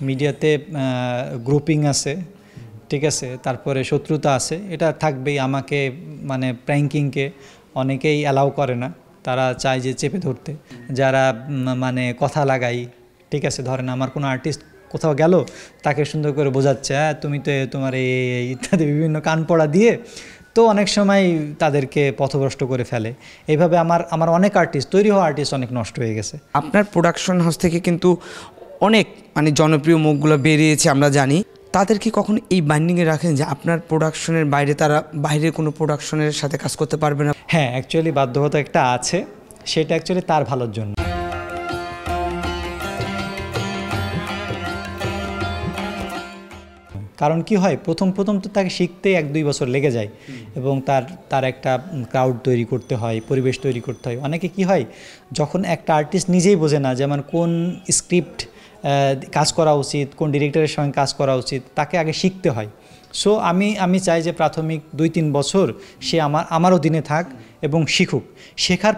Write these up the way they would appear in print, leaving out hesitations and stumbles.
মিডিয়াতে গ্রুপিং আছে, ঠিক আছে, তারপরে শত্রুতা আছে, এটা থাকবেই। আমাকে মানে প্র্যাঙ্কিংকে অনেকেই অ্যালাউ করে না, তারা চায় যে চেপে ধরতে। যারা মানে কথা লাগাই, ঠিক আছে, ধরেন আমার কোনো আর্টিস্ট কোথাও গেল, তাকে সুন্দর করে বোঝাচ্ছে, হ্যাঁ তুমি তো তোমার এই ইত্যাদি বিভিন্ন কান পড়া দিয়ে, তো অনেক সময় তাদেরকে পথভ্রষ্ট করে ফেলে। এইভাবে আমার অনেক আর্টিস্ট, তৈরি হওয়া আর্টিস্ট অনেক নষ্ট হয়ে গেছে। আপনার প্রোডাকশন হাউস থেকে কিন্তু অনেক মানে জনপ্রিয় মুখগুলো বেরিয়েছে আমরা জানি, তাদের কি কখনো এই বাইন্ডিংয়ে রাখেন যে আপনার প্রোডাকশনের বাইরে তারা বাইরের কোনো প্রোডাকশনের সাথে কাজ করতে পারবে না? হ্যাঁ, অ্যাকচুয়ালি বাধ্যকতা একটা আছে, সেটা অ্যাকচুয়ালি তার ভালোর জন্য। কারণ কি হয়, প্রথম তো তাকে শিখতে 1-2 বছর লেগে যায়, এবং তার একটা ক্রাউড তৈরি করতে হয়, পরিবেশ তৈরি করতে হয়। অনেকে কি হয়, যখন একটা আর্টিস্ট নিজেই বোঝে না যেমন কোন স্ক্রিপ্ট কাজ করা উচিত, কোন ডিরেক্টরের সঙ্গে কাজ করা উচিত, তাকে আগে শিখতে হয়। সো আমি চাই যে প্রাথমিক 2-3 বছর সে আমার অধীনে থাক এবং শিখুক। শেখার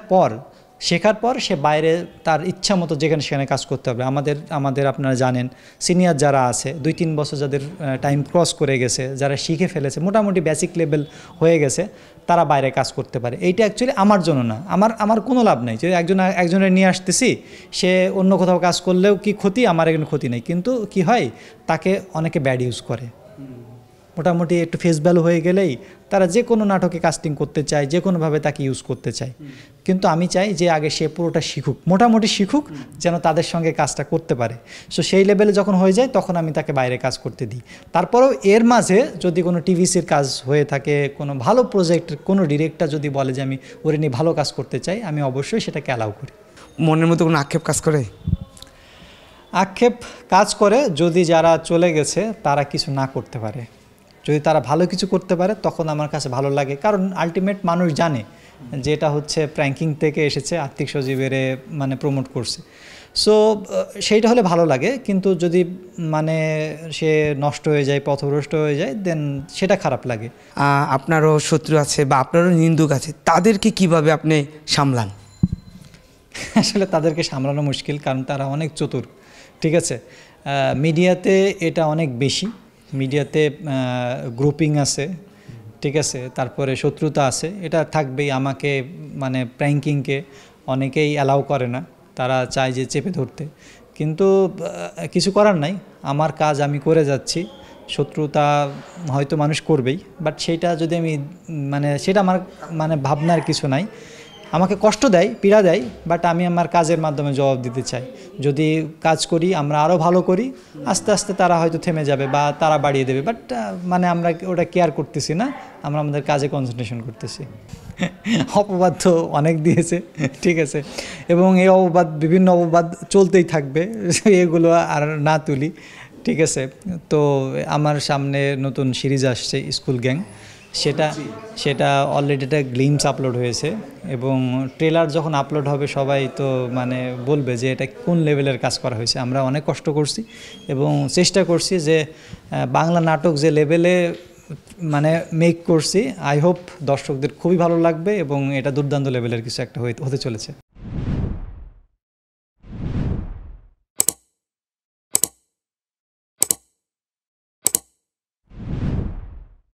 পর সে বাইরে তার ইচ্ছা মতো যেখানে সেখানে কাজ করতে হবে। আমাদের আপনারা জানেন, সিনিয়র যারা আছে 2-3 বছর যাদের টাইম ক্রস করে গেছে, যারা শিখে ফেলেছে, মোটামুটি বেসিক লেভেল হয়ে গেছে, তারা বাইরে কাজ করতে পারে। এইটা অ্যাকচুয়ালি আমার জন্য না, আমার কোনো লাভ নাই যে একজনের নিয়ে আসতেছি, সে অন্য কোথাও কাজ করলেও কি ক্ষতি, আমার এখানে ক্ষতি নেই। কিন্তু কি হয়, তাকে অনেকে ব্যাড ইউজ করে। মোটামুটি একটু ফেস ভ্যালু হয়ে গেলেই তারা যে কোনো নাটকে কাস্টিং করতে চায়, যে কোনোভাবে তাকে ইউজ করতে চায়। কিন্তু আমি চাই যে আগে সে পুরোটা শিখুক, মোটামুটি শিখুক, যেন তাদের সঙ্গে কাজটা করতে পারে। সো সেই লেভেলে যখন হয়ে যায়, তখন আমি তাকে বাইরে কাজ করতে দিই। তারপরেও এর মাঝে যদি কোনো টিভিসির কাজ হয়ে থাকে, কোনো ভালো প্রজেক্ট, কোনো ডিরেক্টর যদি বলে যে আমি ওরে নিয়ে ভালো কাজ করতে চাই, আমি অবশ্যই সেটাকে অ্যালাউ করি। মনের মতো কোনো আক্ষেপ কাজ করে? আক্ষেপ কাজ করে যদি যারা চলে গেছে তারা কিছু না করতে পারে। যদি তারা ভালো কিছু করতে পারে, তখন আমার কাছে ভালো লাগে। কারণ আলটিমেট মানুষ জানে যে এটা হচ্ছে প্র্যাঙ্কিং থেকে এসেছে, আর্থিক সজীবের মানে প্রমোট করছে। সো সেইটা হলে ভালো লাগে। কিন্তু যদি মানে সে নষ্ট হয়ে যায়, পথভ্রষ্ট হয়ে যায়, দেন সেটা খারাপ লাগে। আপনারও শত্রু আছে বা আপনারও নিন্দুক আছে, তাদেরকে কিভাবে আপনি সামলান? আসলে তাদেরকে সামলানো মুশকিল, কারণ তারা অনেক চতুর, ঠিক আছে। মিডিয়াতে এটা অনেক বেশি। মিডিয়াতে গ্রুপিং আছে, ঠিক আছে, তারপরে শত্রুতা আছে, এটা থাকবেই। আমাকে মানে প্র্যাঙ্কিংকে অনেকেই অ্যালাউ করে না, তারা চায় যে চেপে ধরতে। কিন্তু কিছু করার নাই, আমার কাজ আমি করে যাচ্ছি। শত্রুতা হয়তো মানুষ করবেই, বাট সেইটা যদি আমি মানে সেটা আমার মানে ভাবনার কিছু নাই। আমাকে কষ্ট দেয়, পীড়া দেয়, বাট আমি আমার কাজের মাধ্যমে জবাব দিতে চাই। যদি কাজ করি, আমরা আরও ভালো করি, আস্তে আস্তে তারা হয়তো থেমে যাবে বা তারা বাড়িয়ে দেবে, বাট মানে আমরা ওটা কেয়ার করতেছি না, আমরা আমাদের কাজে কনসেন্ট্রেশন করতেছি। অপবাদ তো অনেক দিয়েছে, ঠিক আছে, এবং এই বিভিন্ন অপবাদ চলতেই থাকবে, এগুলো আর না তুলি, ঠিক আছে। তো আমার সামনে নতুন সিরিজ আসছে, স্কুল গ্যাং। সেটা অলরেডি একটা গ্লিমস আপলোড হয়েছে, এবং ট্রেলার যখন আপলোড হবে সবাই তো মানে বলবে যে এটা কোন লেভেলের কাজ করা হয়েছে। আমরা অনেক কষ্ট করছি এবং চেষ্টা করছি যে বাংলা নাটক যে লেভেলে মানে মেক করছি, আই হোপ দর্শকদের খুবই ভালো লাগবে এবং এটা দুর্দান্ত লেভেলের কিছু একটা হতে চলেছে।